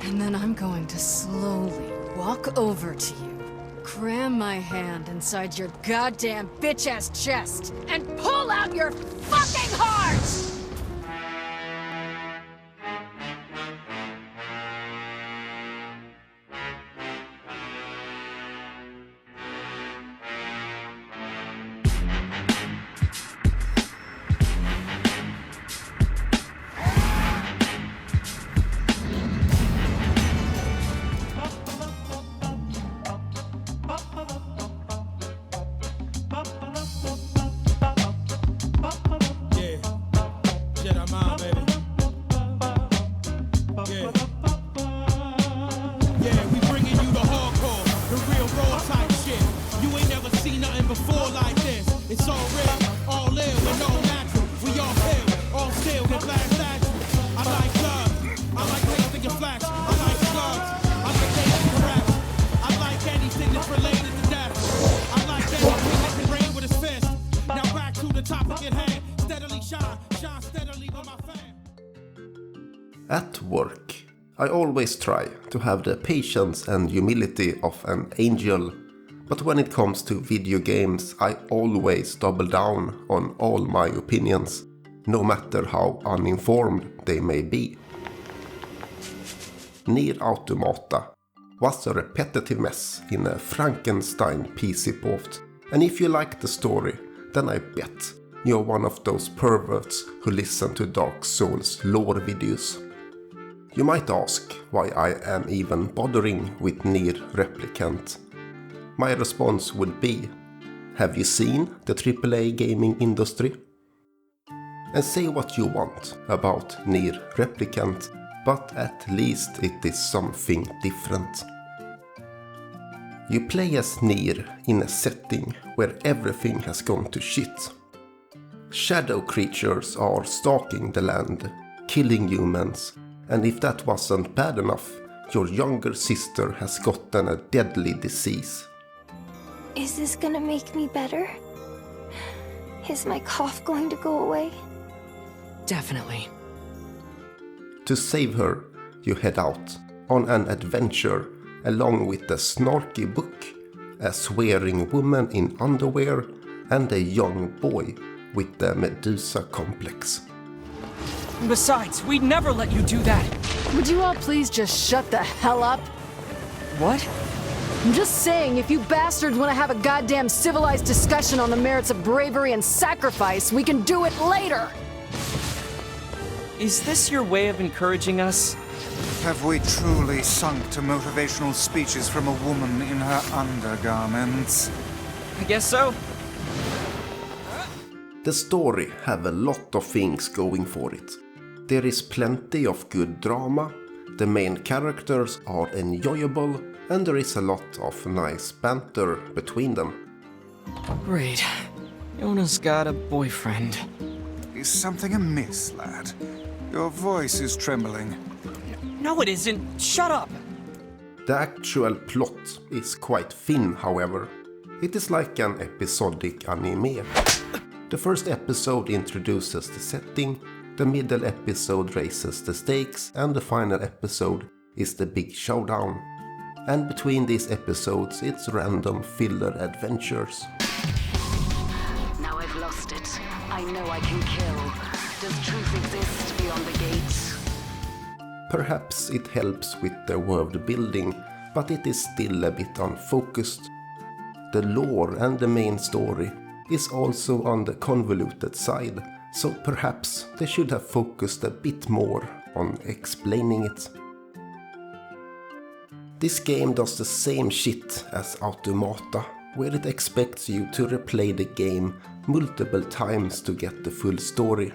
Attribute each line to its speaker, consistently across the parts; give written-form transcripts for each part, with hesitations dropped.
Speaker 1: And then I'm going to slowly walk over to you, cram my hand inside your goddamn bitch-ass chest, and pull out your fucking heart!
Speaker 2: At work, I always try to have the patience and humility of an angel, but when it comes to video games, I always double down on all my opinions, no matter how uninformed they may be. Nier Automata was a repetitive mess in a Frankenstein PC port, and if you like the story, then I bet you're one of those perverts who listen to Dark Souls lore videos. You might ask why I am even bothering with Nier Replicant. My response would be, have you seen the AAA gaming industry? And say what you want about Nier Replicant, but at least it is something different. You play as Nier in a setting where everything has gone to shit. Shadow creatures are stalking the land, killing humans, and if that wasn't bad enough, your younger sister has gotten a deadly disease.
Speaker 3: Is this gonna make me better? Is my cough going to go away?
Speaker 1: Definitely.
Speaker 2: To save her, you head out on an adventure along with a snarky book, a swearing woman in underwear, and a young boy with the Medusa complex.
Speaker 4: Besides, we'd never let you do that.
Speaker 1: Would you all please just shut the hell up?
Speaker 4: What?
Speaker 1: I'm just saying, if you bastards want to have a goddamn civilized discussion on the merits of bravery and sacrifice, we can do it later!
Speaker 4: Is this your way of encouraging us?
Speaker 5: Have we truly sunk to motivational speeches from a woman in her undergarments?
Speaker 4: I guess so.
Speaker 2: The story have a lot of things going for it. There is plenty of good drama, the main characters are enjoyable, and there is a lot of nice banter between them.
Speaker 4: Great. Yona's got a boyfriend.
Speaker 5: Is something amiss, lad? Your voice is trembling.
Speaker 4: No, it isn't. Shut up!
Speaker 2: The actual plot is quite thin, however. It is like an episodic anime. The first episode introduces the setting, the middle episode raises the stakes, and the final episode is the big showdown. And between these episodes, it's random filler adventures.
Speaker 6: Now I've lost it. I know I can kill. Does truth exist beyond the gates?
Speaker 2: Perhaps it helps with the world building, but it is still a bit unfocused. The lore and the main story is also on the convoluted side, so perhaps they should have focused a bit more on explaining it. This game does the same shit as Automata, where it expects you to replay the game multiple times to get the full story.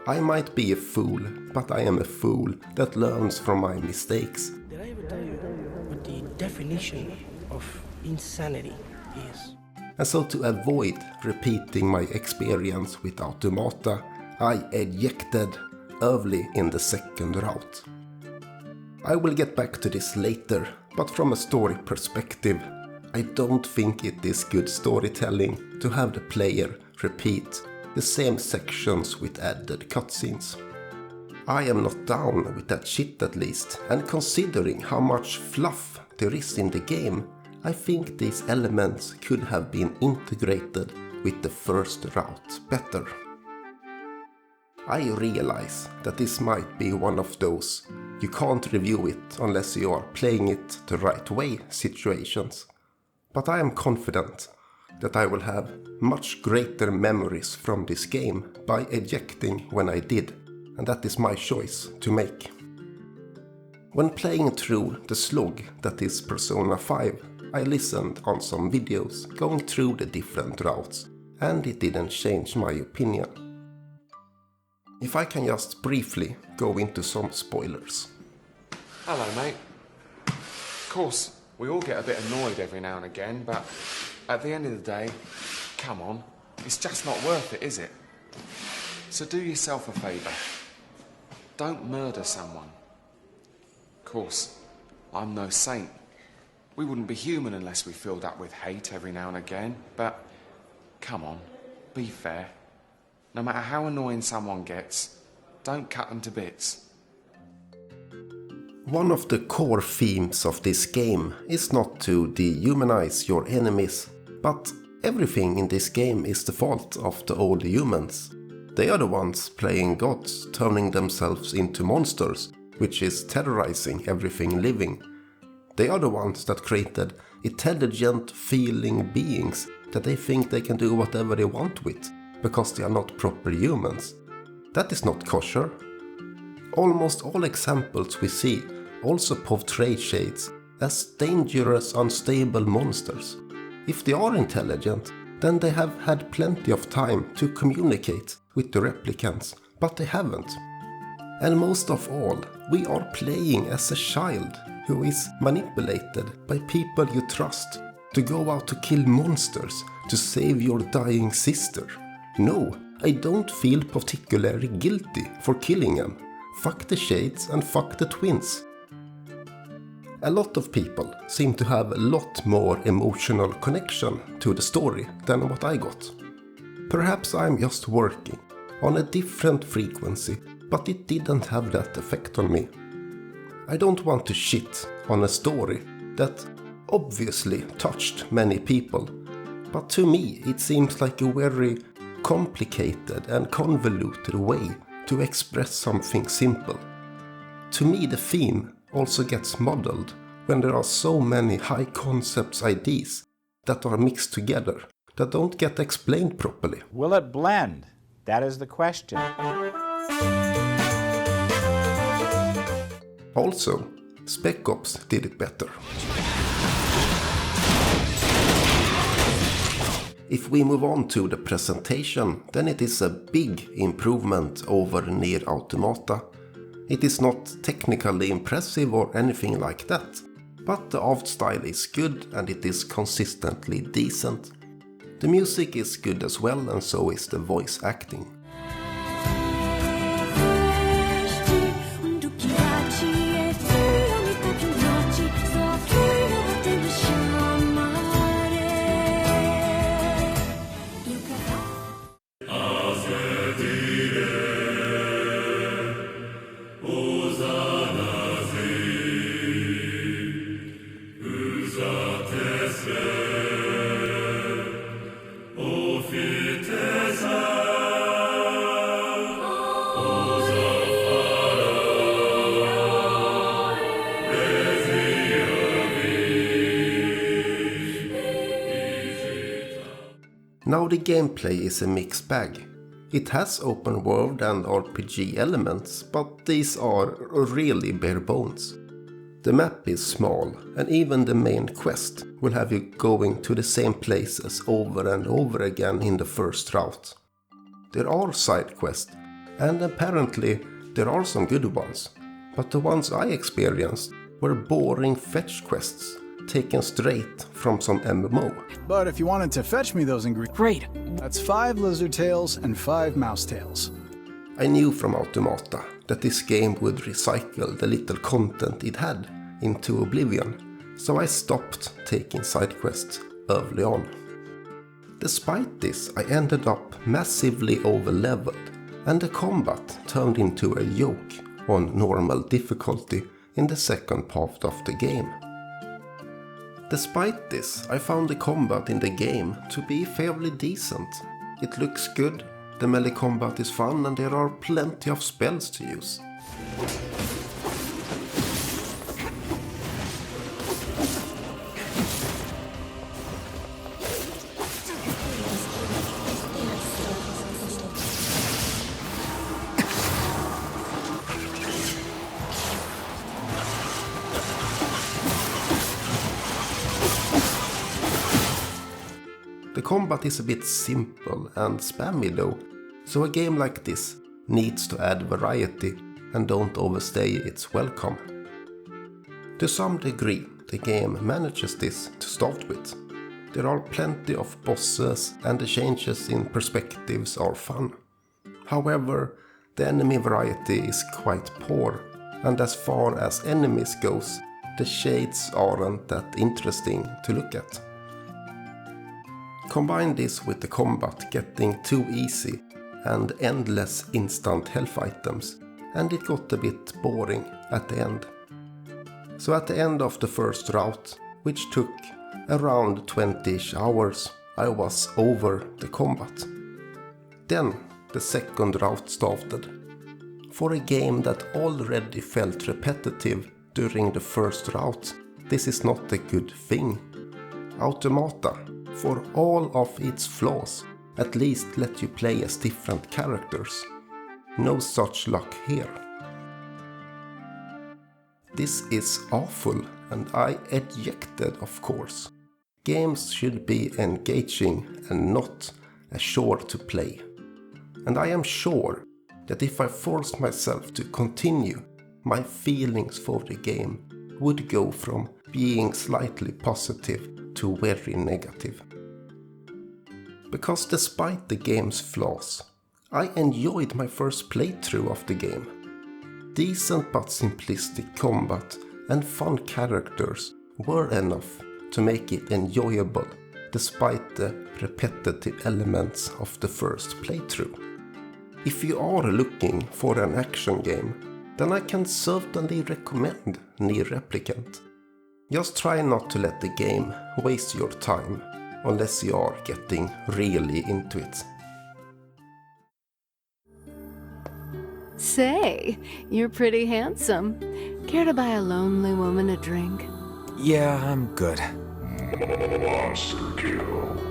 Speaker 2: I might be a fool, but I am a fool that learns from my mistakes.
Speaker 7: Did I ever tell you what the definition of insanity is?
Speaker 2: And so to avoid repeating my experience with Automata, I ejected early in the second route. I will get back to this later, but from a story perspective, I don't think it is good storytelling to have the player repeat the same sections with added cutscenes. I am not down with that shit at least, and considering how much fluff there is in the game, I think these elements could have been integrated with the first route better. I realize that this might be one of those you can't review it unless you are playing it the right way situations, but I am confident that I will have much greater memories from this game by ejecting when I did, and that is my choice to make. When playing through the slog that is Persona 5, I listened on some videos going through the different routes, and it didn't change my opinion. If I can just briefly go into some spoilers.
Speaker 8: Hello, mate. Of course, we all get a bit annoyed every now and again, but at the end of the day, come on, it's just not worth it, is it? So do yourself a favour. Don't murder someone. Of course, I'm no saint. We wouldn't be human unless we filled up with hate every now and again, but come on, be fair. No matter how annoying someone gets, don't cut them to bits.
Speaker 2: One of the core themes of this game is not to dehumanize your enemies, but everything in this game is the fault of the old humans. They are the ones playing gods, turning themselves into monsters, which is terrorizing everything living. They are the ones that created intelligent, feeling beings that they think they can do whatever they want with, because they are not proper humans. That is not kosher. Almost all examples we see also portray shades as dangerous, unstable monsters. If they are intelligent, then they have had plenty of time to communicate with the replicants, but they haven't. And most of all, we are playing as a child who is manipulated by people you trust to go out to kill monsters to save your dying sister. No, I don't feel particularly guilty for killing them. Fuck the shades and fuck the twins. A lot of people seem to have a lot more emotional connection to the story than what I got. Perhaps I'm just working on a different frequency, but it didn't have that effect on me. I don't want to shit on a story that obviously touched many people, but to me it seems like a very complicated and convoluted way to express something simple. To me the theme also gets muddled when there are so many high concepts ideas that are mixed together that don't get explained properly.
Speaker 9: Will it blend? That is the question.
Speaker 2: Also, Spec Ops did it better. If we move on to the presentation, then it is a big improvement over Nier Automata. It is not technically impressive or anything like that, but the art style is good and it is consistently decent. The music is good as well, and so is the voice acting. Now the gameplay is a mixed bag. It has open world and RPG elements, but these are really bare bones. The map is small, and even the main quest will have you going to the same places over and over again in the first route. There are side quests, and apparently there are some good ones, but the ones I experienced were boring fetch quests taken straight from some MMO.
Speaker 10: But if you wanted to fetch me those ingredients...
Speaker 4: Great.
Speaker 10: That's 5 lizard tails and 5 mouse tails.
Speaker 2: I knew from Automata that this game would recycle the little content it had into Oblivion, so I stopped taking side quests early on. Despite this, I ended up massively over-leveled, and the combat turned into a joke on normal difficulty in the second part of the game. Despite this, I found the combat in the game to be fairly decent. It looks good, the melee combat is fun, and there are plenty of spells to use. The combat is a bit simple and spammy though, so a game like this needs to add variety and don't overstay its welcome. To some degree, the game manages this to start with. There are plenty of bosses and the changes in perspectives are fun. However, the enemy variety is quite poor, and as far as enemies goes, the shades aren't that interesting to look at. Combine this with the combat getting too easy and endless instant health items, and it got a bit boring at the end. So at the end of the first route, which took around 20-ish hours, I was over the combat. Then the second route started. For a game that already felt repetitive during the first route, this is not a good thing. Automata, for all of its flaws, at least let you play as different characters. No such luck here. This is awful, and I ejected, of course. Games should be engaging and not a chore to play. And I am sure that if I forced myself to continue, my feelings for the game would go from being slightly positive to very negative. Because despite the game's flaws, I enjoyed my first playthrough of the game. Decent but simplistic combat and fun characters were enough to make it enjoyable despite the repetitive elements of the first playthrough. If you are looking for an action game, then I can certainly recommend Nier Replicant. Just try not to let the game waste your time, unless you are getting really into it.
Speaker 11: Say, you're pretty handsome. Care to buy a lonely woman a drink?
Speaker 12: Yeah, I'm good.
Speaker 13: Monster kill.